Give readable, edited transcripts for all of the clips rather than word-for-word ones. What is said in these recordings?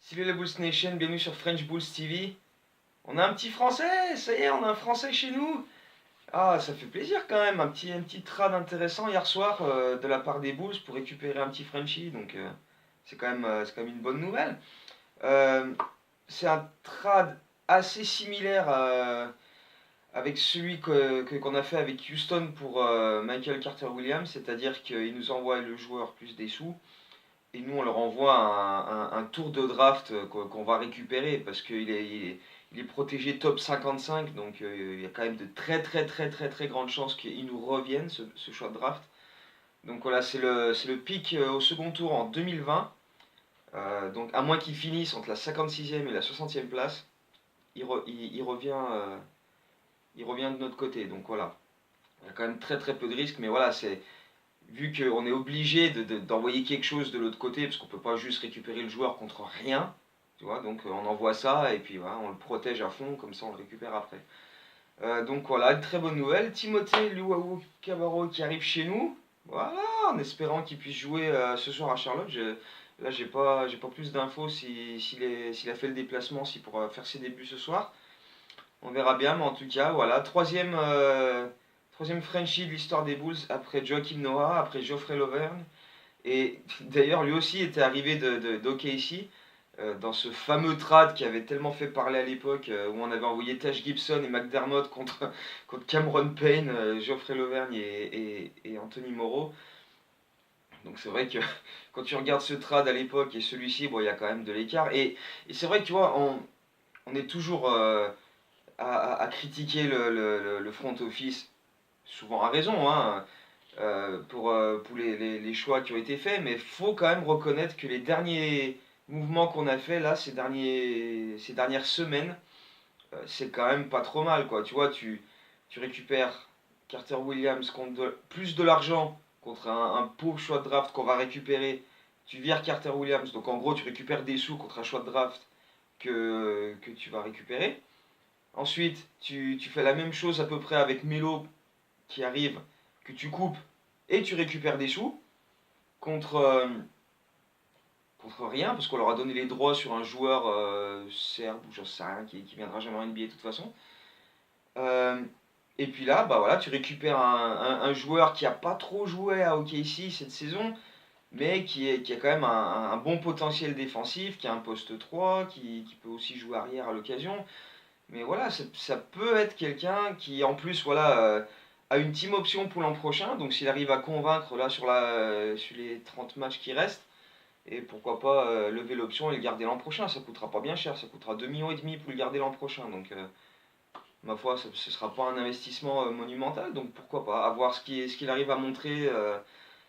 Salut la Bulls Nation, bienvenue sur French Bulls TV. On a un petit français, ça y est, on a un français chez nous. Ah, ça fait plaisir quand même, un petit trade intéressant hier soir de la part des Bulls pour récupérer un petit Frenchie, donc c'est quand même une bonne nouvelle. Euh, c'est un trade assez similaire avec celui qu'on a fait avec Houston pour Michael Carter-Williams, c'est-à-dire qu'il nous envoie le joueur plus des sous. Et nous, on leur envoie un tour de draft qu'on va récupérer parce qu'il est protégé top 55. Donc il y a quand même de très très très très très grandes chances qu'il nous revienne ce choix de draft. Donc voilà, c'est le pick au second tour en 2020. Donc à moins qu'il finisse entre la 56e et la 60e place, il revient de notre côté. Donc voilà, il y a quand même très très peu de risques. Mais voilà, vu qu'on est obligé d'envoyer quelque chose de l'autre côté, parce qu'on peut pas juste récupérer le joueur contre rien, tu vois, donc on envoie ça et puis voilà, on le protège à fond, comme ça on le récupère après. Donc voilà, une très bonne nouvelle. Timothée Luau Cabarro qui arrive chez nous, voilà, en espérant qu'il puisse jouer ce soir à Charlotte. Là, j'ai pas plus d'infos s'il a fait le déplacement, s'il pourra faire ses débuts ce soir. On verra bien, mais en tout cas, voilà. Troisième Frenchie de l'histoire des Bulls après Joakim Noah, après Geoffrey Lauvergne. Et d'ailleurs, lui aussi était arrivé d'OKC dans ce fameux trade qui avait tellement fait parler à l'époque, où on avait envoyé Taj Gibson et McDermott contre Cameron Payne, Geoffrey Lauvergne et Anthony Morrow. Donc c'est vrai que quand tu regardes ce trade à l'époque et celui-ci, bon, il y a quand même de l'écart. Et c'est vrai que tu vois, on est toujours à critiquer le front office, souvent à raison, hein, pour les choix qui ont été faits, mais il faut quand même reconnaître que les derniers mouvements qu'on a fait là, ces dernières semaines, c'est quand même pas trop mal, quoi. Tu vois, tu récupères Carter Williams contre plus de l'argent contre un pauvre choix de draft qu'on va récupérer. Tu vires Carter Williams, donc en gros tu récupères des sous contre un choix de draft que tu vas récupérer. Ensuite, tu fais la même chose à peu près avec Melo qui arrive, que tu coupes et tu récupères des sous contre, contre rien, parce qu'on leur a donné les droits sur un joueur serbe ou j'en sais rien qui viendra jamais en NBA de toute façon. Euh, et puis là, bah voilà, tu récupères un joueur qui a pas trop joué à OKC cette saison, mais qui a quand même un bon potentiel défensif, qui a un poste 3, qui peut aussi jouer arrière à l'occasion. Mais voilà, ça peut être quelqu'un qui, en plus, voilà, a une team option pour l'an prochain. Donc, s'il arrive à convaincre là sur les 30 matchs qui restent, et pourquoi pas lever l'option et le garder l'an prochain. Ça coûtera pas bien cher, ça coûtera 2,5 millions pour le garder l'an prochain. Donc, ma foi, ce ne sera pas un investissement monumental. Donc, pourquoi pas, à voir ce qu'il arrive à montrer,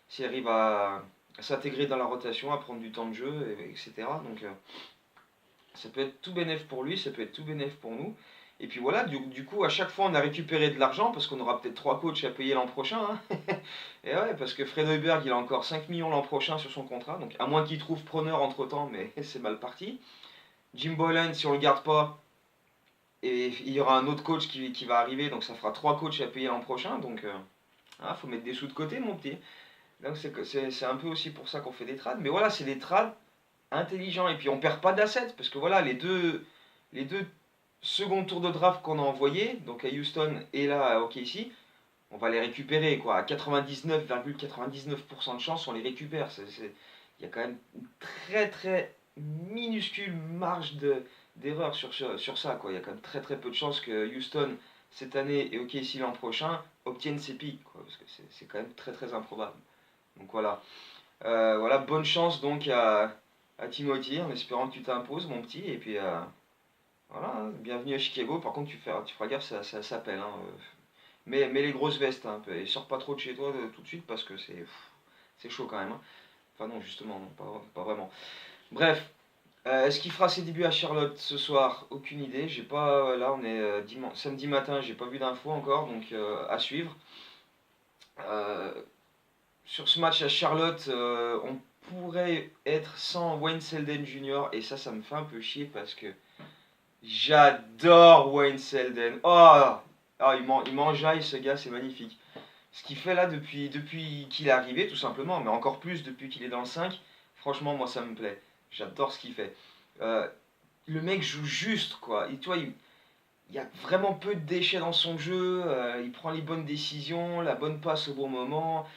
s'il arrive à s'intégrer dans la rotation, à prendre du temps de jeu, etc. Donc, ça peut être tout bénéf pour lui, ça peut être tout bénéf pour nous. Et puis voilà, du coup, à chaque fois, on a récupéré de l'argent parce qu'on aura peut-être 3 coachs à payer l'an prochain, hein. Et ouais, parce que Fred Hoiberg, il a encore 5 millions l'an prochain sur son contrat. Donc, à moins qu'il trouve preneur entre temps, mais c'est mal parti. Jim Boylan, si on le garde pas, et il y aura un autre coach qui va arriver, donc ça fera 3 coachs à payer l'an prochain. Donc, faut mettre des sous de côté, mon petit. Donc, c'est un peu aussi pour ça qu'on fait des trades. Mais voilà, c'est des trades intelligents. Et puis, on perd pas d'assets parce que voilà, les deux second tour de draft qu'on a envoyé, donc à Houston et là à OKC, on va les récupérer quoi. À 99,99% de chance, on les récupère. Il y a quand même une très très minuscule marge d'erreur sur ça quoi. Il y a quand même très très peu de chances que Houston cette année et OKC l'an prochain obtiennent ces pics quoi, parce que c'est quand même très très improbable. Donc voilà. Voilà, bonne chance donc à Timothy en espérant que tu t'imposes mon petit et puis voilà, hein, bienvenue à Chicago. Par contre, tu feras gaffe, ça s'appelle. Hein, mets les grosses vestes hein, et sors pas trop de chez toi tout de suite parce que c'est chaud quand même. Hein. Enfin, non, justement, non, pas vraiment. Bref, est-ce qu'il fera ses débuts à Charlotte ce soir? Aucune idée. J'ai pas. Là, on est samedi matin, j'ai pas vu d'infos encore, donc à suivre. Euh, sur ce match à Charlotte, on pourrait être sans Wayne Selden Jr. Et ça me fait un peu chier parce que j'adore Wayne Selden. Oh, il m'enjaille ce gars, c'est magnifique. Ce qu'il fait là depuis qu'il est arrivé, tout simplement, mais encore plus depuis qu'il est dans le 5, franchement, moi ça me plaît. J'adore ce qu'il fait. Euh, le mec joue juste, quoi. Et tu vois, il y a vraiment peu de déchets dans son jeu. Il prend les bonnes décisions, la bonne passe au bon moment,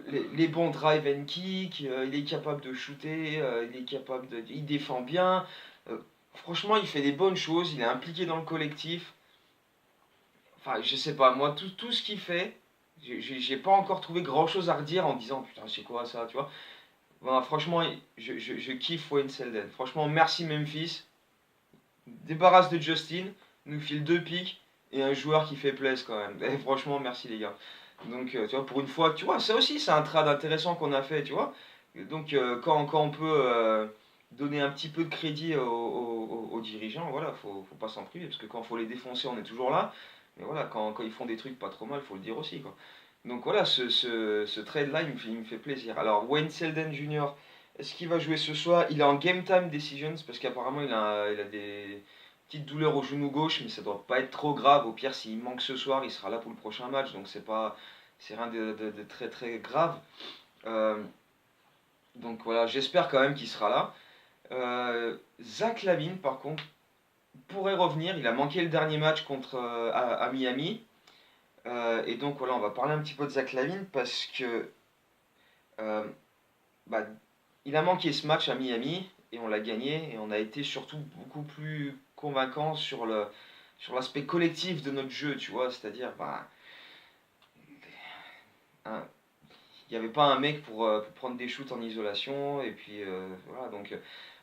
les bons drive and kick. Il est capable de shooter, il défend bien. Euh, Franchement, il fait des bonnes choses. Il est impliqué dans le collectif. Enfin, je sais pas, moi, tout ce qu'il fait, j'ai pas encore trouvé grand chose à redire en disant putain, c'est quoi ça, tu vois. Voilà, franchement, je kiffe Wayne Selden. Franchement, merci Memphis. Débarrasse de Justin, nous file 2 pics et un joueur qui fait plaisir quand même. Et franchement, merci les gars. Donc, tu vois, pour une fois, tu vois, ça aussi, c'est un trade intéressant qu'on a fait, tu vois. Et donc, quand on peut donner un petit peu de crédit aux dirigeants, voilà, faut pas s'en priver, parce que quand il faut les défoncer, on est toujours là. Mais voilà, quand ils font des trucs pas trop mal, faut le dire aussi, quoi. Donc voilà, ce trade-là, il me fait plaisir. Alors, Wayne Selden Jr., est-ce qu'il va jouer ce soir? Il est en game time decisions, parce qu'apparemment, il a des petites douleurs au genou gauche, mais ça doit pas être trop grave. Au pire, s'il manque ce soir, il sera là pour le prochain match, donc c'est rien de très très grave. Euh, donc voilà, j'espère quand même qu'il sera là. Zach LaVine, par contre, pourrait revenir. Il a manqué le dernier match contre à Miami. Et donc voilà, on va parler un petit peu de Zach LaVine parce que euh, bah, il a manqué ce match à Miami et on l'a gagné et on a été surtout beaucoup plus convaincant sur l'aspect collectif de notre jeu, tu vois, c'est-à-dire bah, un- il n'y avait pas un mec pour prendre des shoots en isolation et puis voilà donc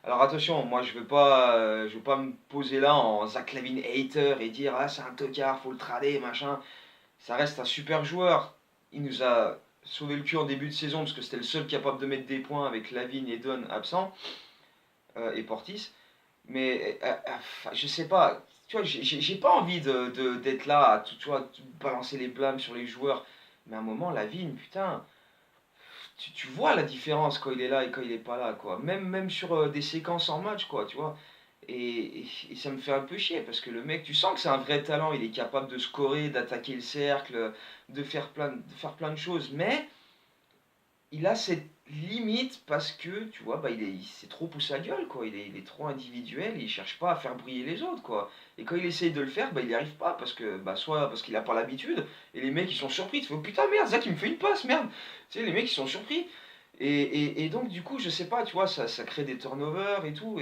alors attention, moi je veux pas me poser là en Zach LaVine hater et dire ah c'est un tocard, faut le trader machin. Ça reste un super joueur. Il nous a sauvé le cul en début de saison parce que c'était le seul capable de mettre des points avec Lavigne et Don absents et Portis. Mais je sais pas, tu vois, j'ai pas envie d'être là à tu vois, balancer les blâmes sur les joueurs. Mais à un moment, Lavigne, putain, tu vois la différence quand il est là et quand il est pas là, quoi. Même sur des séquences en match, quoi, tu vois. Et ça me fait un peu chier parce que le mec, tu sens que c'est un vrai talent. Il est capable de scorer, d'attaquer le cercle, de faire plein de choses. Mais il a cette limite parce que, tu vois, bah, il s'est trop poussé à gueule, quoi. Il est trop individuel, il cherche pas à faire briller les autres, quoi. Et quand il essaye de le faire, bah, il n'y arrive pas parce que, bah, soit parce qu'il a pas l'habitude, et les mecs ils sont surpris. Tu fais, oh, putain, merde, Zach il me fait une passe, merde. Tu sais, les mecs ils sont surpris. Et donc, du coup, je sais pas, tu vois, ça crée des turnovers et tout.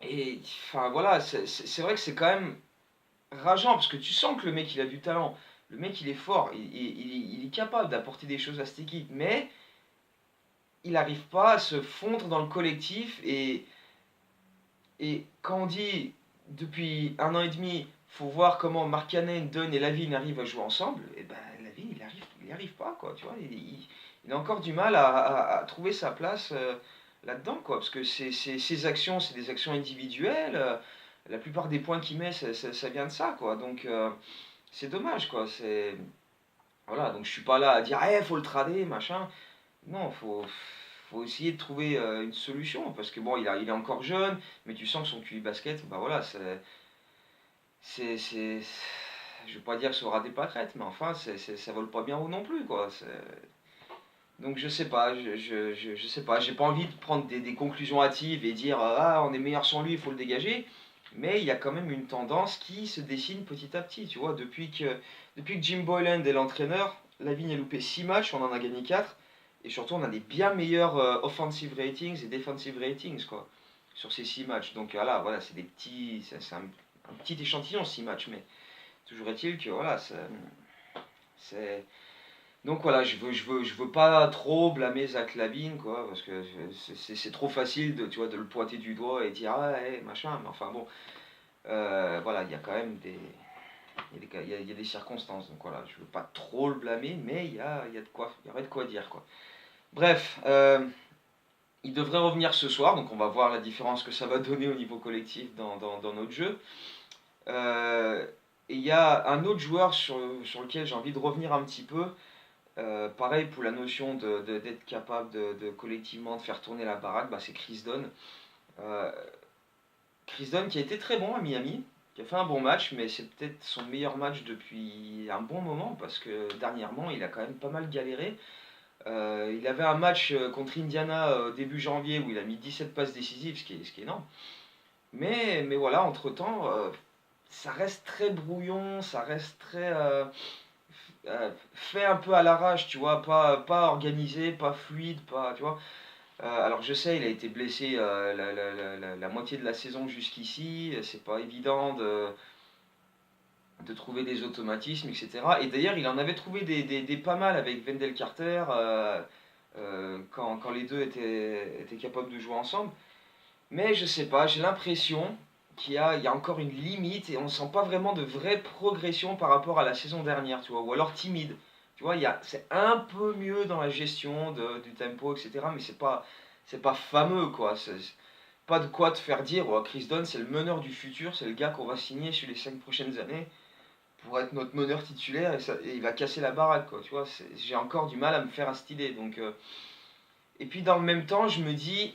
Enfin, voilà, c'est vrai que c'est quand même rageant parce que tu sens que le mec il a du talent. Le mec il est fort, il est capable d'apporter des choses à cette équipe, mais il n'arrive pas à se fondre dans le collectif. Et quand on dit depuis 1 an et demi, faut voir comment Markkanen, Dunn et Lavine arrivent à jouer ensemble, et ben Lavine il arrive pas quoi, tu vois, il a encore du mal à trouver sa place là-dedans quoi, parce que ses actions, c'est des actions individuelles. La plupart des points qu'il met, ça vient de ça quoi, donc c'est dommage quoi, c'est voilà, donc je suis pas là à dire eh faut le trader machin. Non, faut essayer de trouver une solution parce que bon, il est encore jeune, mais tu sens que son QI basket, bah voilà, c'est, je veux pas dire que ça aura des pâquerettes, mais enfin, ça vole pas bien haut non plus, quoi. Donc je sais pas, je sais pas, j'ai pas envie de prendre des conclusions hâtives et dire ah on est meilleur sans lui, il faut le dégager. Mais il y a quand même une tendance qui se dessine petit à petit, tu vois. Depuis que Jim Boylan est l'entraîneur, Lavigne a loupé 6 matchs, on en a gagné 4. Et surtout, on a des bien meilleurs offensive ratings et defensive ratings, quoi, sur ces 6 matchs. Donc voilà, c'est des petits, c'est un petit échantillon, 6 matchs. Mais toujours est-il que voilà, c'est, donc voilà, je veux pas trop blâmer Zach LaVine, quoi, parce que c'est trop facile de, tu vois, de le pointer du doigt et dire ah hey, machin, mais enfin bon, voilà, il y a quand même il y a des circonstances, donc voilà, je veux pas trop le blâmer, mais il y a de quoi, il y aurait de quoi dire, quoi. Bref, il devrait revenir ce soir, donc on va voir la différence que ça va donner au niveau collectif dans notre jeu. Euh, et il y a un autre joueur sur lequel j'ai envie de revenir un petit peu. Pareil pour la notion d'être capable de collectivement de faire tourner la baraque, bah, c'est Chris Dunn. Euh, Chris Dunn qui a été très bon à Miami, qui a fait un bon match, mais c'est peut-être son meilleur match depuis un bon moment parce que dernièrement il a quand même pas mal galéré. Il avait un match contre Indiana début janvier où il a mis 17 passes décisives, ce qui est énorme. Mais voilà, entre-temps, ça reste très brouillon, ça reste très fait un peu à l'arrache, tu vois, pas organisé, pas fluide, pas, tu vois. Alors je sais, il a été blessé la moitié de la saison jusqu'ici, c'est pas évident de trouver des automatismes, etc. Et d'ailleurs, il en avait trouvé des pas mal avec Wendell Carter quand les deux étaient capables de jouer ensemble. Mais je sais pas, j'ai l'impression qu'il y a encore une limite et on ne sent pas vraiment de vraie progression par rapport à la saison dernière, tu vois, ou alors timide. Tu vois, c'est un peu mieux dans la gestion du tempo, etc. Mais c'est pas fameux, quoi. C'est pas de quoi te faire dire, oh, Chris Dunn, c'est le meneur du futur, c'est le gars qu'on va signer sur les 5 prochaines années pour être notre meneur titulaire et il va casser la baraque, quoi. Tu vois, j'ai encore du mal à me faire à cette idée. Donc, et puis dans le même temps, je me dis,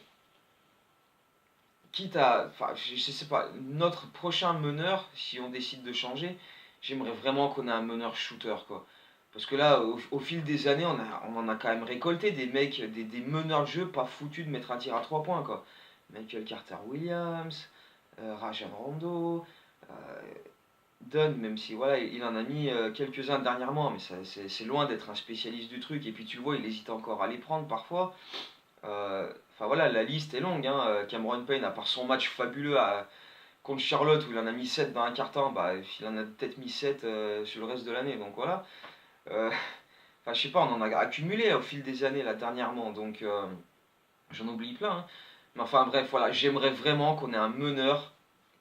quitte à, enfin, je sais pas, notre prochain meneur, si on décide de changer, j'aimerais vraiment qu'on ait un meneur shooter, quoi. Parce que là, au fil des années, on en a quand même récolté des mecs, des meneurs de jeu pas foutus de mettre un tir à 3 points, quoi. Michael Carter Williams, Rajon Rondo, euh, Dunn, même si voilà, il en a mis quelques-uns dernièrement, mais c'est loin d'être un spécialiste du truc. Et puis tu le vois, il hésite encore à les prendre parfois. Enfin voilà, la liste est longue. Hein. Cameron Payne, à part son match fabuleux contre Charlotte où il en a mis 7 dans un quart-temps, bah, il en a peut-être mis 7 sur le reste de l'année. Donc voilà. Enfin, je sais pas, on en a accumulé au fil des années là dernièrement. Donc j'en oublie plein. Hein. Mais enfin bref, voilà, j'aimerais vraiment qu'on ait un meneur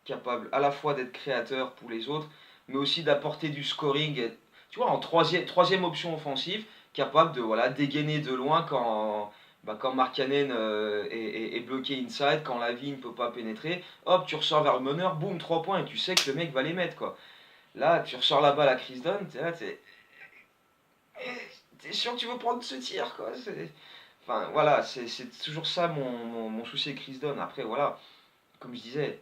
capable à la fois d'être créateur pour les autres, mais aussi d'apporter du scoring. Tu vois, en troisième option offensive, capable de voilà, dégainer de loin quand Markkanen est bloqué inside, quand Lavine ne peut pas pénétrer. Hop, tu ressors vers le meneur, boum, 3 points, et tu sais que le mec va les mettre. Quoi. Là, tu ressors la balle à Chris Dunn, t'es sûr que tu veux prendre ce tir. Quoi. Enfin, voilà, c'est toujours ça mon souci avec Chris Dunn. Après, voilà, comme je disais,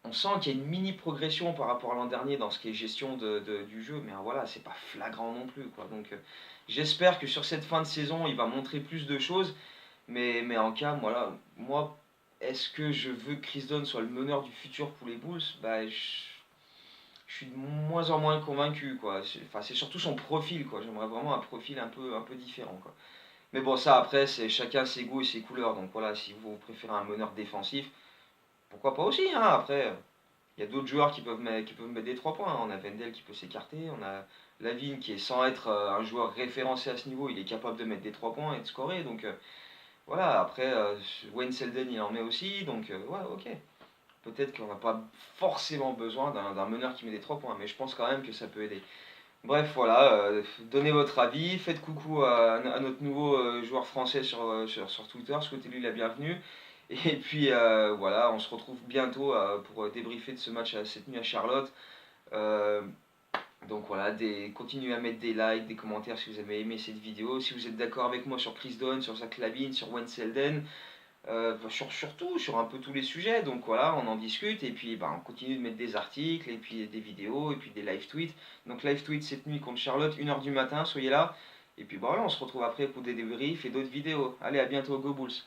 on sent qu'il y a une mini progression par rapport à l'an dernier dans ce qui est gestion du jeu, mais voilà, c'est pas flagrant non plus. Quoi. Donc j'espère que sur cette fin de saison, il va montrer plus de choses, mais en cas, voilà, moi, est-ce que je veux que Chris Dunn soit le meneur du futur pour les Bulls? Bah, je suis de moins en moins convaincu. Quoi. Enfin, c'est surtout son profil. Quoi. J'aimerais vraiment un profil un peu différent. Quoi. Mais bon, ça après, c'est chacun ses goûts et ses couleurs. Donc voilà, si vous préférez un meneur défensif, pourquoi pas aussi, hein, après. Il y a d'autres joueurs qui peuvent mettre des 3 points. On a Wendell qui peut s'écarter. On a Lavigne qui est sans être un joueur référencé à ce niveau. Il est capable de mettre des 3 points et de scorer. Donc voilà, après Wayne Selden il en met aussi. Donc ouais, ok. Peut-être qu'on n'a pas forcément besoin d'un meneur qui met des 3 points. Mais je pense quand même que ça peut aider. Bref, voilà, donnez votre avis. Faites coucou à notre nouveau joueur français sur Twitter. Souhaitez-lui la bienvenue. Et puis voilà, on se retrouve bientôt pour débriefer de ce match cette nuit à Charlotte. Euh, donc voilà, continuez à mettre des likes, des commentaires si vous avez aimé cette vidéo. Si vous êtes d'accord avec moi sur Chris Dunn, sur Zach LaVine, sur Wayne Selden, surtout sur un peu tous les sujets. Donc voilà, on en discute et puis on continue de mettre des articles et puis des vidéos et puis des live tweets. Donc live tweet cette nuit contre Charlotte, 1h du matin, soyez là. Et puis voilà, on se retrouve après pour des débriefs et d'autres vidéos. Allez, à bientôt, Go Bulls!